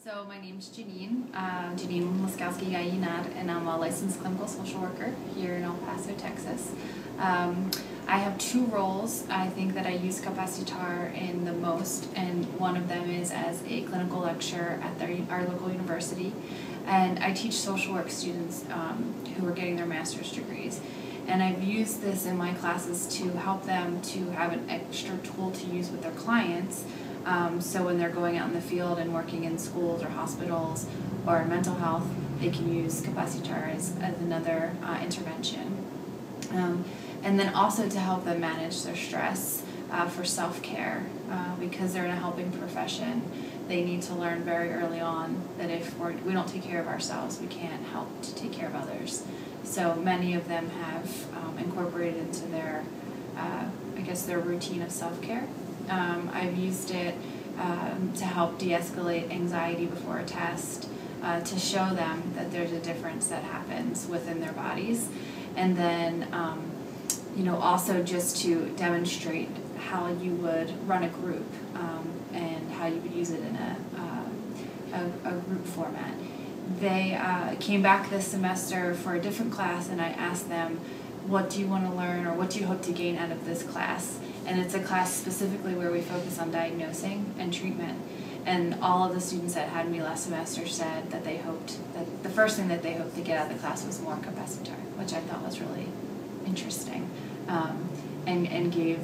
So my name's Janine, Janine Laskowski, Gallinar, and I'm a licensed clinical social worker here in El Paso, Texas. I have two roles I think that I use Capacitar in the most, and one of them is as a clinical lecturer at our local university, and I teach social work students who are getting their master's degrees. And I've used this in my classes to help them to have an extra tool to use with their clients. So when they're going out in the field and working in schools or hospitals or in mental health, they can use Capacitar as another intervention. And then also to help them manage their stress for self-care. Because they're in a helping profession, they need to learn very early on that if we don't take care of ourselves, we can't help to take care of others. So many of them have incorporated into their, their routine of self-care. I've used it to help de-escalate anxiety before a test, to show them that there's a difference that happens within their bodies, and then also just to demonstrate how you would run a group and how you would use it in a group format. They came back this semester for a different class, and I asked them, what do you want to learn, or what do you hope to gain out of this class? And it's a class specifically where we focus on diagnosing and treatment. And all of the students that had me last semester said that the first thing that they hoped to get out of the class was more Capacitar, which I thought was really interesting, and gave,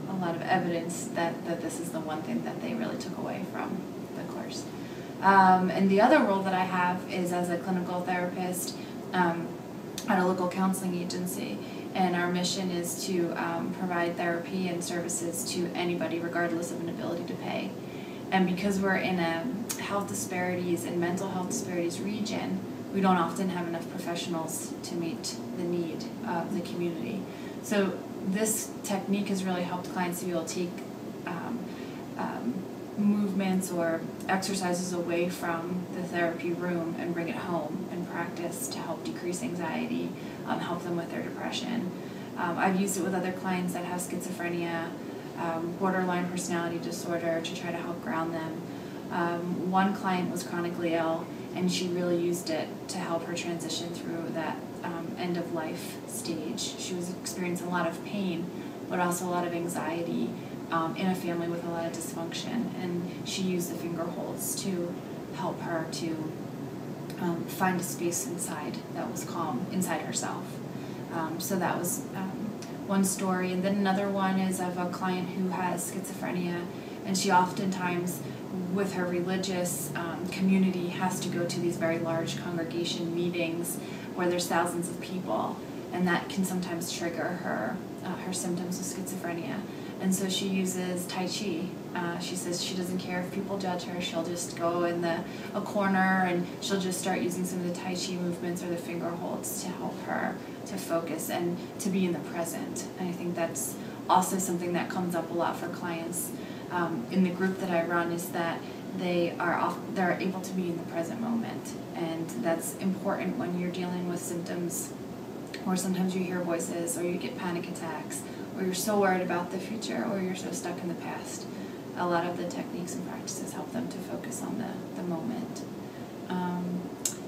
a lot of evidence that this is the one thing that they really took away from the course. And the other role that I have is as a clinical therapist at a local counseling agency, and our mission is to provide therapy and services to anybody regardless of an ability to pay. And because we're in a health disparities and mental health disparities region, we don't often have enough professionals to meet the need of the community. So this technique has really helped clients to be able to take movements or exercises away from the therapy room and bring it home and practice to help decrease anxiety, help them with their depression. I've used it with other clients that have schizophrenia, borderline personality disorder, to try to help ground them. One client was chronically ill, and she really used it to help her transition through that end-of-life stage. She was experiencing a lot of pain, but also a lot of anxiety in a family with a lot of dysfunction, and she used the finger holds to help her to find a space inside that was calm inside herself. So that was one story. And then another one is of a client who has schizophrenia, and she oftentimes, with her religious community, has to go to these very large congregation meetings where there's thousands of people, and that can sometimes trigger her symptoms of schizophrenia. And so she uses Tai Chi. She says she doesn't care if people judge her. She'll just go in a corner, and she'll just start using some of the Tai Chi movements or the finger holds to help her to focus and to be in the present. And I think that's also something that comes up a lot for clients in the group that I run, is that they're able to be in the present moment. And that's important when you're dealing with symptoms, or sometimes you hear voices, or you get panic attacks, or you're so worried about the future, or you're so stuck in the past. A lot of the techniques and practices help them to focus on the moment.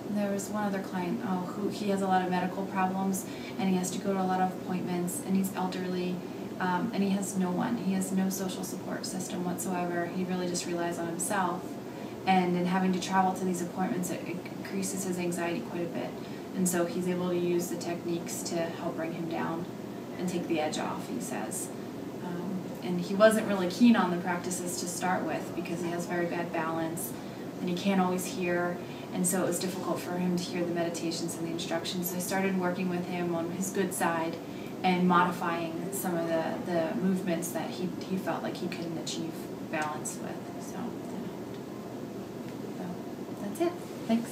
There was one other client who he has a lot of medical problems, and he has to go to a lot of appointments, and he's elderly, and he has no one. He has no social support system whatsoever. He really just relies on himself. And in having to travel to these appointments, it increases his anxiety quite a bit. And so he's able to use the techniques to help bring him down and take the edge off, he says. And he wasn't really keen on the practices to start with because he has very bad balance and he can't always hear, and so it was difficult for him to hear the meditations and the instructions. So I started working with him on his good side and modifying some of the movements that he felt like he couldn't achieve balance with. So that's it. Thanks.